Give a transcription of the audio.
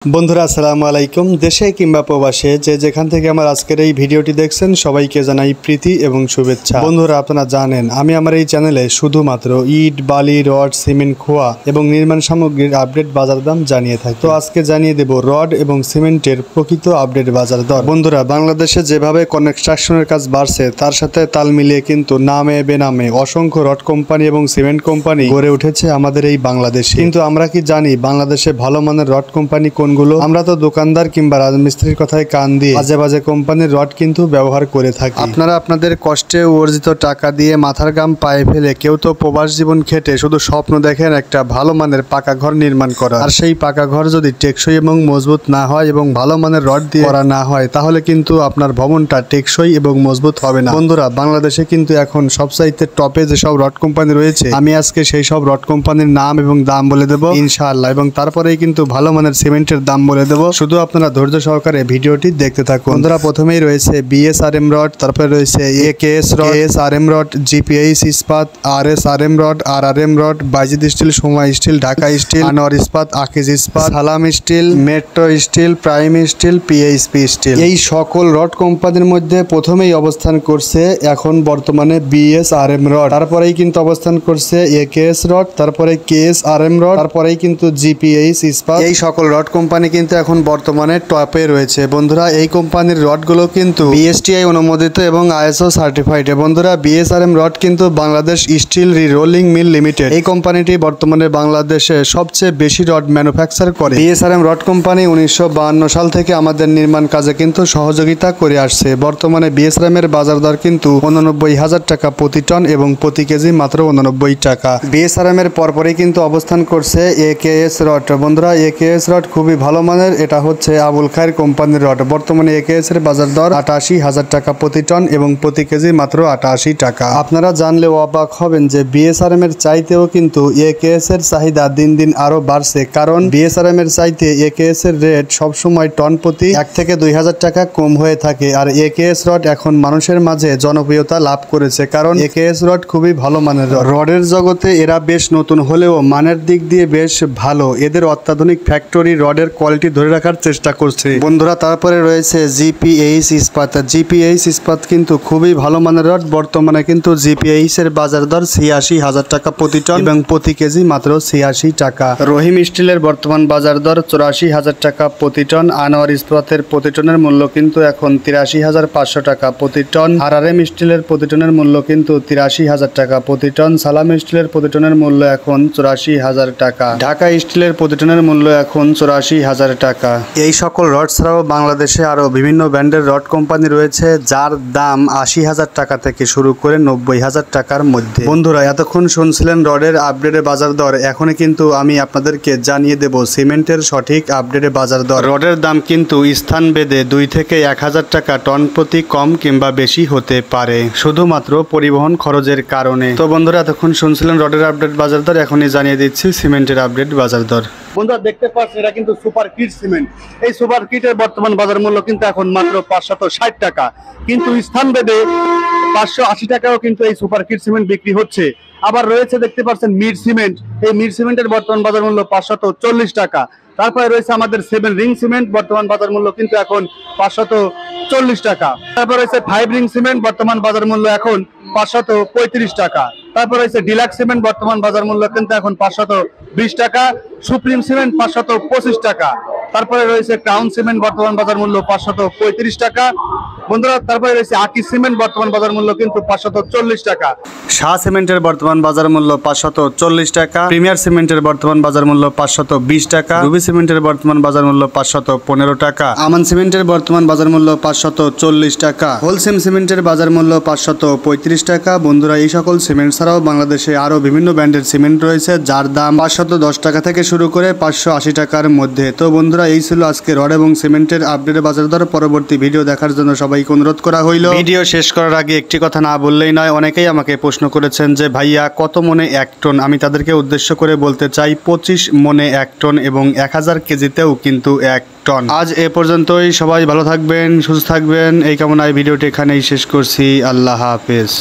বন্ধুরা আসসালামু আলাইকুম। দেশে কিংবা প্রবাসে যে যেখান থেকে আমার আজকের এই ভিডিওটি দেখছেন সবাইকে জানাই প্রীতি এবং শুভেচ্ছা। বন্ধুরা আপনারা জানেন আমি আমার এই চ্যানেলে শুধুমাত্র ইট, বালি, রড, সিমেন্ট, খোয়া এবং নির্মাণ সামগ্রীর আপডেট বাজার দাম জানিয়ে থাকি। তো আজকে জানিয়ে দেব রড এবং সিমেন্টের প্রকৃত আপডেট বাজার দর। বন্ধুরা বাংলাদেশে যেভাবে কনস্ট্রাকশনের কাজ বাড়ছে তার সাথে তাল মিলিয়ে কিন্তু নামে বেনামে অসংখ্য রড কোম্পানি এবং সিমেন্ট কোম্পানি গড়ে উঠেছে আমাদের এই বাংলাদেশে। কিন্তু আমরা কি জানি বাংলাদেশে ভালো মানের রড কোম্পানি কোনগুলো? আমরা তো দোকানদার কিংবা রাজমিস্ত্রির কথায় কান দিয়ে বাজে বাজে কোম্পানির রড কিন্তু ব্যবহার করে থাকি। আপনারা আপনাদের কষ্টে অর্জিত টাকা দিয়ে মাথার ঘাম পায়ে ফেলে কেউ তো প্রবাস জীবন খেটে শুধু স্বপ্ন দেখেন একটা ভালো মানের পাকা ঘর নির্মাণ করা। আর সেই পাকা ঘর যদি টেকসই এবং মজবুত না হয় এবং ভালো মানের রড দিয়ে করা না হয় তাহলে কিন্তু আপনার ভবনটা টেকসই এবং মজবুত হবে না। বন্ধুরা বাংলাদেশে কিন্তু এখন সবচাইতে টপে যেসব রড কোম্পানি রয়েছে আমি আজকে সেই সব রড কোম্পানির নাম এবং দাম বলে দেবো ইনশাআল্লাহ, এবং তারপরেই কিন্তু ভালো মানের সিমেন্টের দাম বলে দেবো। শুধু আপনারা ধৈর্য সহকারে ভিডিওটি দেখতে থাকুন। বন্ধুরা প্রথমেই রয়েছে বিএসআরএম রড, তারপরে রয়েছে AKS rod, SRM rod, GPH ইস্পাত, RSRM rod, RRM rod, Bayazid steel, Soma steel, Dhaka steel, Anwar ইস্পাত, আকিজ ইস্পাত, Salam steel, metro steel, prime steel, PHP steel. এই সকল রড কোম্পানির মধ্যে প্রথমেই অবস্থান করছে এখন বর্তমানে বিএসআরএম রড, তারপরেই কিন্তু অবস্থান করছে একেএস রড, তারপরে কেএসআরএম রড, তারপরেই কিন্তু জিপিএইচ ইস্পাত। এই সকল রড কোম্পানি কিন্তু এখন বর্তমানে টপে রয়েছে। বন্ধুরা এই কোম্পানির রডগুলো কিন্তু বিএসটিআই অনুমোদিত এবং আইএসও সার্টিফাইড। বন্ধুরা বিএসআরএম রড কিন্তু Bangladesh steel rolling mill limited, এই কোম্পানিটি বর্তমানে বাংলাদেশে সবচেয়ে বেশি রড ম্যানুফ্যাকচার করে। বিএসআরএম রড কোম্পানি 1952 সাল থেকে আমাদের নির্মাণ কাজে কিন্তু সহযোগিতা করে আসছে। বর্তমানে বিএসআরএম এর বাজার দর কিন্তু 89,000 টাকা প্রতি টন এবং প্রতি কেজি মাত্র 89 টাকা। বিএসআরএম এর পরপরই কিন্তু অবস্থান করছে একেএস রড। বন্ধুরা একেএস রড খুবই ভালো মানের, এটা হচ্ছে আবুল খায়ের কোম্পানির রড। বর্তমানে একেএস এর বাজার দর 88,000 টাকা প্রতি টন এবং প্রতি কেজি মাত্র 88 টাকা। আপনারা জানলেও অবাক হবেন যে বিএসআরএম এর চাইতেও কিন্তু একেএস এর চাহিদা দিন দিন আরো বাড়ছে, কারণ বিএসআরএম এর চাইতে একেএস এর রেট সবসময় টন প্রতি 1 থেকে 2,000 টাকা কম হয়ে থাকে। আর একেএস রড এখন মানুষের মাঝে জনপ্রিয়তা লাভ করেছে, কারণ একেএস রড খুবই ভালো মানের রড। রডের জগতে এরা বেশ নতুন হলেও মানের দিক দিয়ে বেশ ভালো। এদের অত্যাধুনিক ফ্যাক্টরি রডের কোয়ালিটি ধরে রাখার চেষ্টা করছে। বন্ধুরা তারপরে রয়েছে জিপিএইচ ইস্পাত। জিপিএইচ ইস্পাত কিন্তু খুবই ভালো মানের রড। বর্তমানে কিন্তু জিপিএইচ এর বাজার দর 86,000 টাকা প্রতি টন এবং প্রতি কেজি মাত্র 86 টাকা। রহিম স্টিলের বর্তমান বাজার দর 84,000 টাকা প্রতি টন। আনোয়ার ইস্পাতের প্রতি টনের মূল্য কিন্তু এখন 83,500 টাকা প্রতি টন। আরআরএম স্টিলের প্রতি টনের মূল্য কিন্তু 83,000 টাকা প্রতি টন। সালাম স্টিলের প্রতি টনের মূল্য এখন 84,000 টাকা। ঢাকা স্টিলের প্রতি টনের মূল্য এখন 84,000 টাকা। এই সকল রড ছাড়াও বাংলাদেশে আরো বিভিন্ন ব্র্যান্ডের রড কোম্পানি রয়েছে যার দাম 80,000 টাকা থেকে শুরু করে 90,000 টাকার মধ্যে। বন্ধুরা এতক্ষণ শুনছিলেন রডের আপডেটের বাজার দর, এখনই কিন্তু আমি আপনাদেরকে জানিয়ে দেব সিমেন্টের সঠিক আপডেটের বাজার দর। রডের দাম কিন্তু স্থান ভেদে 2 থেকে 1,000 টাকা টন প্রতি কম কিংবা বেশি হতে পারে শুধুমাত্র পরিবহন খরচের কারণে। তো বন্ধুরা এতক্ষণ শুনছিলেন রডের আপডেট বাজার দর, এখনই জানিয়ে দিচ্ছি সিমেন্টের আপডেট বাজার দর। বন্ধুরা দেখতে পাচ্ছেন এটা কিন্তু সুপার কিট সিমেন্ট। এই সুপার কিটের বর্তমান বাজার মূল্য কিন্তু এখন মাত্র 560 টাকা, কিন্তু স্থান ভেদে 580 টাকাও কিন্তু এই সুপার কিট সিমেন্ট বিক্রি হচ্ছে। আবার রয়েছে দেখতে পাচ্ছেন মিড সিমেন্ট। এই মিড সিমেন্টের বর্তমান বাজার মূল্য 540 টাকা। তারপরে রয়েছে আমাদের 7 রিং সিমেন্ট, বর্তমান বাজার মূল্য কিন্তু এখন 540 টাকা। তারপর রয়েছে 5 রিং সিমেন্ট, বর্তমান বাজার মূল্য এখন 535 টাকা। তারপর রয়েছে ডিলাক্স সিমেন্ট, বর্তমান বাজার মূল্য কিন্তু এখন 520 টাকা। সুপ্রিম সিমেন্ট 525 টাকা। তারপরে রয়েছে ক্রাউন সিমেন্ট, বর্তমান বাজার মূল্য 535 টাকা। বন্ধুরা তারপরে রয়েছে আকিজ সিমেন্ট, বর্তমান বাজার মূল্য কিন্তু 540 টাকা। শাহ সিমেন্টের বর্তমান বাজার মূল্য 540 টাকা। প্রিমিয়ার সিমেন্টের বর্তমান বাজার মূল্য 520 টাকা। রুবি সিমেন্টের বর্তমান বাজার মূল্য 515 টাকা। আমান সিমেন্টের বর্তমান বাজার মূল্য 540 টাকা। হোলসেম সিমেন্টের বাজার মূল্য 535 টাকা। বন্ধুরা এই সকল সিমেন্ট ছাড়াও বাংলাদেশে আরো বিভিন্ন ব্র্যান্ডের সিমেন্ট রয়েছে যার দাম 510 টাকা থেকে শুরু করে 580 টাকার মধ্যে। তো বন্ধুরা এই ছিল আজকে রড এবং সিমেন্টের আপডেটের বাজার দর। পরবর্তী ভিডিও দেখার জন্য সবাইকে অনুরোধ করা হইল। ভিডিও শেষ করার আগে একটি কথা না বললেই নয়, অনেকেই আমাকে প্রশ্ন করেছেন যে ভাইয়া কত মনে 1 টন। আমি তাদেরকে উদ্দেশ্য করে বলতে চাই 25 মনে 1 টন এবং 1000 কেজিতেও কিন্তু 1 টন। আজ এ পর্যন্তই, সবাই ভালো থাকবেন, সুস্থ থাকবেন এই কামনায় ভিডিওটি এখানেই শেষ করছি। আল্লাহ হাফেজ।